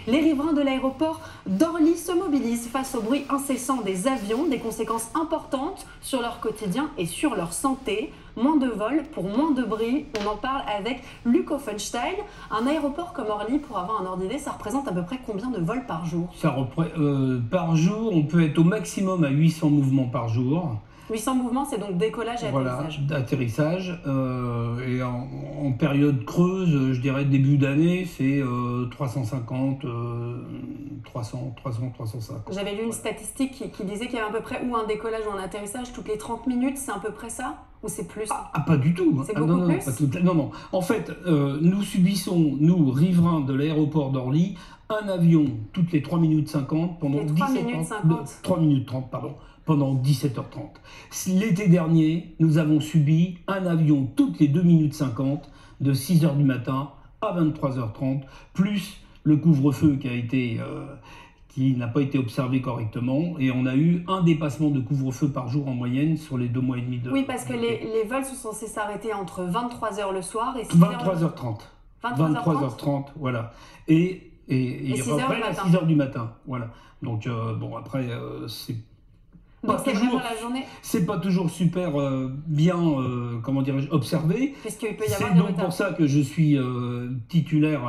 Les riverains de l'aéroport d'Orly se mobilisent face au bruit incessant des avions, des conséquences importantes sur leur quotidien et sur leur santé. Moins de vols pour moins de bruit, on en parle avec Luc Offenstein. Un aéroport comme Orly, pour avoir un ordre d'idée, ça représente à peu près combien de vols par jour? Par jour, on peut être au maximum à 800 mouvements par jour. 800 mouvements, c'est donc décollage et atterrissage. Voilà, atterrissage. Et en période creuse, je dirais début d'année, c'est 350, 350. J'avais lu une statistique qui disait qu'il y avait à peu près ou un décollage ou un atterrissage toutes les 30 minutes, c'est à peu près ça? Ou c'est plus? Pas du tout. C'est beaucoup plus? Non. En fait, nous subissons, nous, riverains de l'aéroport d'Orly, un avion toutes les 3 minutes 50 pendant 3 minutes 30, pardon. Pendant 17h30. L'été dernier, nous avons subi un avion toutes les 2 minutes 50 de 6h du matin à 23h30, plus le couvre-feu qui n'a pas été observé correctement, et on a eu un dépassement de couvre-feu par jour en moyenne sur les 2 mois et demi de... Oui, parce que les vols sont censés s'arrêter entre 23h le soir et 6h... 23h30, voilà. Et ils reprennent à 6h du matin. Voilà. Donc, bon, après, c'est pas toujours super bien, comment dirais-je, observé. Puisqu'il peut y avoir c'est donc pour ça que je suis titulaire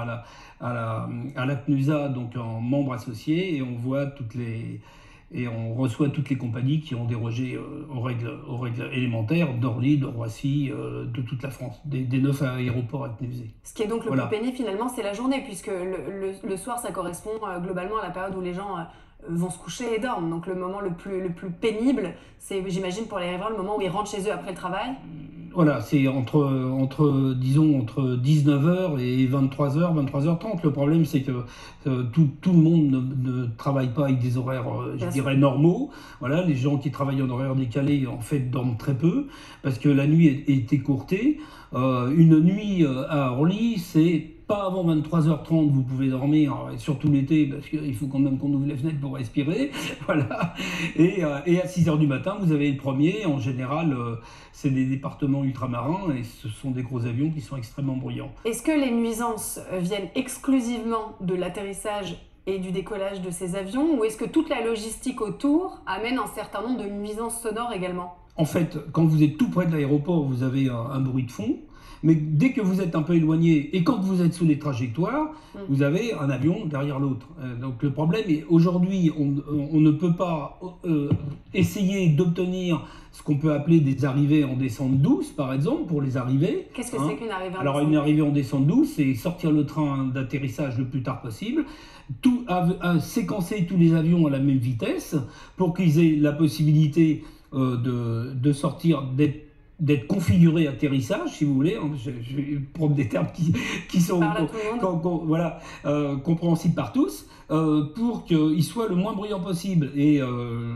à la CNUSA, donc en membre associé, et on voit on reçoit toutes les compagnies qui ont dérogé aux règles élémentaires d'Orly, de Roissy, de toute la France, des 9 aéroports à CNUSA. Ce qui est donc le plus pénible finalement, c'est la journée, puisque le soir, ça correspond globalement à la période où les gens vont se coucher et dorment. Donc le moment le plus pénible, c'est, j'imagine, pour les riverains, le moment où ils rentrent chez eux après le travail. Voilà, c'est entre 19h et 23h, 23h30. Le problème, c'est que tout le monde ne travaille pas avec des horaires, je dirais, normaux. Voilà, les gens qui travaillent en horaire décalé, en fait, dorment très peu, parce que la nuit est écourtée. Une nuit à Orly, c'est pas avant 23h30, vous pouvez dormir, surtout l'été, parce qu'il faut quand même qu'on ouvre les fenêtres pour respirer. Voilà. Et à 6h du matin, vous avez le premier. En général, c'est des départements ultramarins et ce sont des gros avions qui sont extrêmement bruyants. Est-ce que les nuisances viennent exclusivement de l'atterrissage et du décollage de ces avions, ou est-ce que toute la logistique autour amène un certain nombre de nuisances sonores également? En fait, quand vous êtes tout près de l'aéroport, vous avez un bruit de fond. Mais dès que vous êtes un peu éloigné et quand vous êtes sous les trajectoires, vous avez un avion derrière l'autre. Donc le problème est, aujourd'hui, on ne peut pas essayer d'obtenir ce qu'on peut appeler des arrivées en descente douce, par exemple, pour les arrivées. Qu'est-ce que c'est qu'une arrivée en descente douce? Alors une arrivée en descente douce, c'est sortir le train d'atterrissage le plus tard possible, séquencer tous les avions à la même vitesse pour qu'ils aient la possibilité de sortir, d'être configuré atterrissage, si vous voulez, je vais prendre des termes qui sont compréhensibles par tous, pour qu'il soit le moins bruyant possible. Et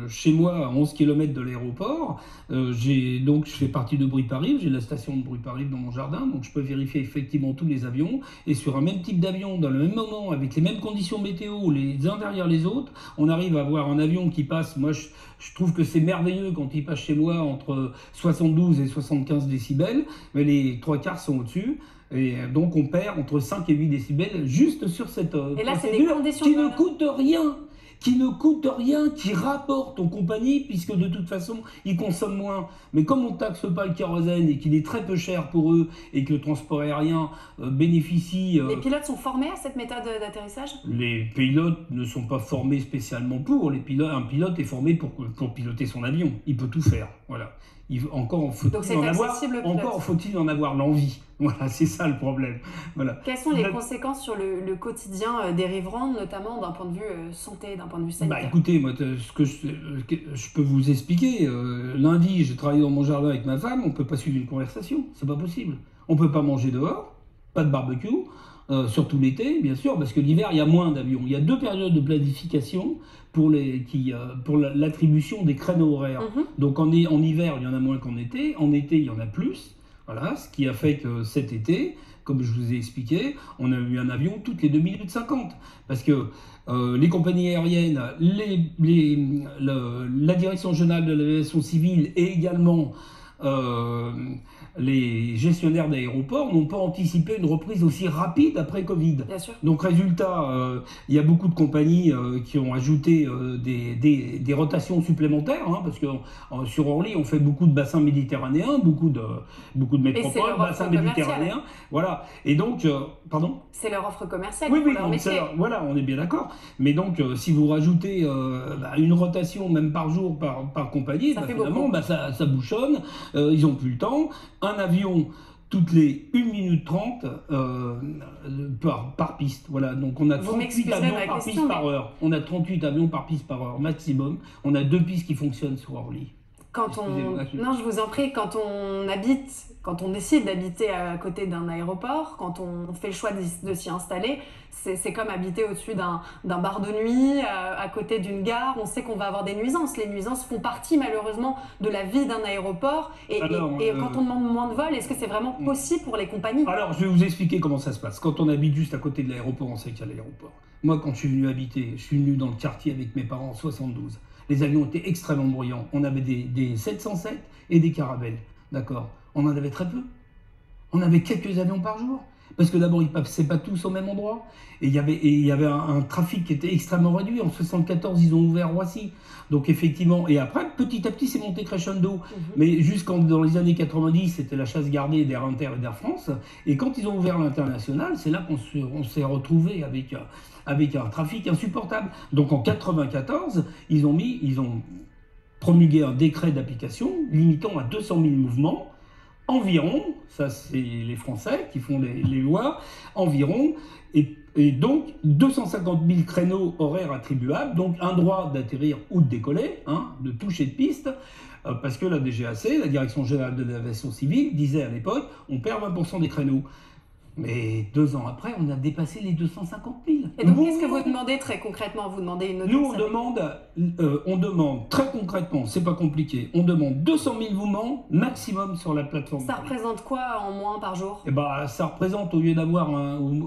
chez moi, à 11 km de l'aéroport, je fais partie de Bruit Paris, j'ai la station de Bruit Paris dans mon jardin, donc je peux vérifier effectivement tous les avions, et sur un même type d'avion, dans le même moment, avec les mêmes conditions météo, les uns derrière les autres, on arrive à avoir un avion qui passe, moi je trouve que c'est merveilleux quand il passe chez moi entre 72 et 75 décibels, mais les 3/4 sont au-dessus. Et donc on perd entre 5 et 8 décibels juste sur cette procédure qui ne coûte rien, qui rapporte aux compagnies, puisque de toute façon, ils consomment moins. Mais comme on ne taxe pas le kérosène et qu'il est très peu cher pour eux et que le transport aérien bénéficie... Les pilotes sont formés à cette méthode d'atterrissage? Les pilotes ne sont pas formés spécialement pour. Un pilote est formé pour piloter son avion. Il peut tout faire. Voilà. Encore faut-il en avoir l'envie. Voilà, c'est ça le problème. Voilà. Quelles sont les conséquences sur le quotidien des riverains, notamment d'un point de vue santé, d'un point de vue sanitaire? Écoutez, moi, ce que je peux vous expliquer, lundi, j'ai travaillé dans mon jardin avec ma femme, on ne peut pas suivre une conversation, c'est pas possible. On ne peut pas manger dehors, pas de barbecue, surtout l'été, bien sûr, parce que l'hiver, il y a moins d'avions. Il y a 2 périodes de planification pour l'attribution des créneaux horaires. Donc en hiver, il y en a moins qu'en été. En été, il y en a plus. Voilà, ce qui a fait que cet été, comme je vous ai expliqué, on a eu un avion toutes les 2 minutes 50. Parce que les compagnies aériennes, la Direction générale de l'aviation civile et également les gestionnaires d'aéroports n'ont pas anticipé une reprise aussi rapide après Covid. Bien sûr. Donc résultat, il y a beaucoup de compagnies qui ont ajouté des rotations supplémentaires, hein, parce que sur Orly, on fait beaucoup de bassins méditerranéens, beaucoup de métropoles, bassins méditerranéens. Voilà. Et donc, pardon ? C'est leur offre commerciale. Oui, oui, leur métier. voilà, on est bien d'accord. Mais donc, si vous rajoutez une rotation même par jour par compagnie, finalement, ça bouchonne, ils n'ont plus le temps. Un avion toutes les 1 minute 30 par piste. Voilà, donc on a 38 avions par piste par heure. On a 38 avions par piste par heure maximum. On a 2 pistes qui fonctionnent sur Orly. Non, je vous en prie, quand on décide d'habiter à côté d'un aéroport, quand on fait le choix de s'y installer, c'est comme habiter au-dessus d'un bar de nuit, à côté d'une gare. On sait qu'on va avoir des nuisances. Les nuisances font partie malheureusement de la vie d'un aéroport. Et quand on demande moins de vols, est-ce que c'est vraiment possible pour les compagnies? Alors, je vais vous expliquer comment ça se passe. Quand on habite juste à côté de l'aéroport, on sait qu'il y a l'aéroport. Moi, quand je suis venu habiter, je suis venu dans le quartier avec mes parents en 72. Les avions étaient extrêmement bruyants. On avait des 707 et des Caravelles. D'accord. On en avait très peu. On avait quelques avions par jour. Parce que d'abord, ils ne passaient pas tous au même endroit. Et il y avait un trafic qui était extrêmement réduit. En 74, ils ont ouvert Roissy. Donc effectivement, et après, petit à petit, c'est monté crescendo. Mais dans les années 90, c'était la chasse gardée d'Air Inter et d'Air France. Et quand ils ont ouvert l'international, c'est là qu'on s'est retrouvé avec un trafic insupportable. Donc en 94, ils ont promulgué un décret d'application limitant à 200 000 mouvements. Environ, ça c'est les Français qui font les lois, environ, et donc 250 000 créneaux horaires attribuables, donc un droit d'atterrir ou de décoller, hein, de toucher de piste, parce que la DGAC, la Direction Générale de l'Aviation Civile, disait à l'époque, on perd 20% des créneaux. Mais 2 ans après, on a dépassé les 250 000. Et donc, qu'est-ce que vous demandez très concrètement? Vous demandez une audience? Nous, on demande très concrètement, c'est pas compliqué, on demande 200 000 mouvements maximum sur la plateforme. Ça représente quoi en moins par jour? Ça représente, au lieu d'avoir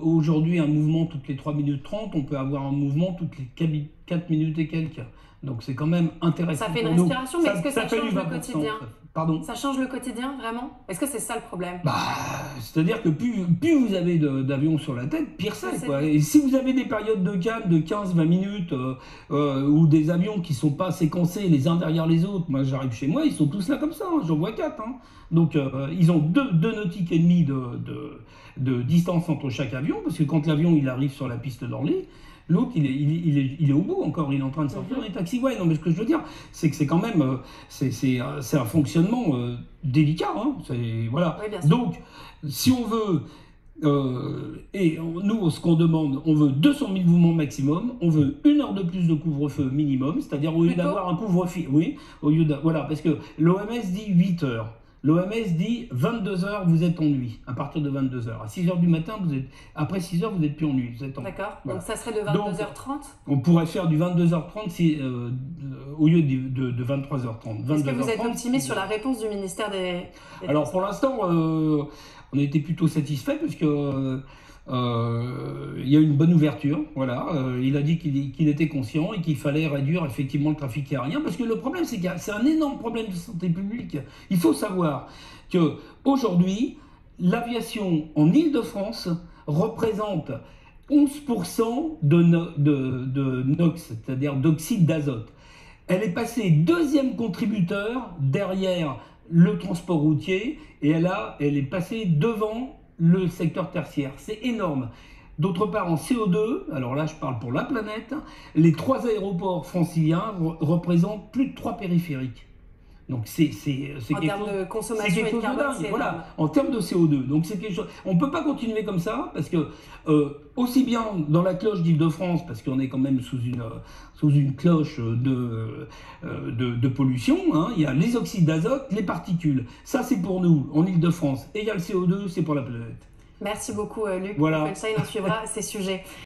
aujourd'hui un mouvement toutes les 3 minutes 30, on peut avoir un mouvement toutes les 4 minutes et quelques. Donc c'est quand même intéressant. Ça fait une respiration, mais est-ce que ça change le quotidien? Pardon? Ça change le quotidien, vraiment? Est-ce que c'est ça le problème? C'est-à-dire que plus vous avez d'avions sur la tête, pire c'est, quoi. Et si vous avez des périodes de calme de 15-20 minutes, ou des avions qui ne sont pas séquencés les uns derrière les autres, moi j'arrive chez moi, ils sont tous là comme ça, hein, j'en vois 4. Hein. Donc ils ont 2 nautiques et demie de distance entre chaque avion, parce que quand l'avion il arrive sur la piste d'Orly, l'autre, il est au bout encore, il est en train de sortir les taxiways. Non, mais ce que je veux dire, c'est que c'est quand même, c'est un fonctionnement délicat. Hein, voilà. Oui, donc, si on veut, nous, ce qu'on demande, on veut 200 000 mouvements maximum, on veut 1 heure de plus de couvre-feu minimum, c'est-à-dire au lieu d'avoir un couvre-feu, voilà, parce que l'OMS dit 8 heures. L'OMS dit 22h, vous êtes en nuit, à partir de 22h. À 6h du matin, après 6h, vous n'êtes plus en nuit. D'accord, voilà. Donc ça serait de 22h30 ? On pourrait faire du 22h30 au lieu de 23h30. Est-ce que vous êtes optimiste sur la réponse du ministère des Alors pour l'instant, on a été plutôt satisfait parce que il y a une bonne ouverture, voilà. Il a dit qu'il était conscient et qu'il fallait réduire effectivement le trafic aérien, parce que le problème c'est un énorme problème de santé publique. Il faut savoir que aujourd'hui, l'aviation en Île-de-France représente 11% de NOx, c'est-à-dire d'oxyde d'azote. Elle est passée 2e contributeur derrière le transport routier et elle est passée devant le secteur tertiaire. C'est énorme. D'autre part, en CO2, alors là je parle pour la planète, les 3 aéroports franciliens représentent plus de 3 périphériques. Donc c'est en termes de consommation et de carbone, c'est voilà, en termes de CO2. Donc c'est quelque chose. On ne peut pas continuer comme ça parce que aussi bien dans la cloche d'Île-de-France, parce qu'on est quand même sous une cloche de pollution, hein, il y a les oxydes d'azote, les particules. Ça c'est pour nous en Île-de-France. Et il y a le CO2, c'est pour la planète. Merci beaucoup Luc. Voilà. On suivra ces sujets.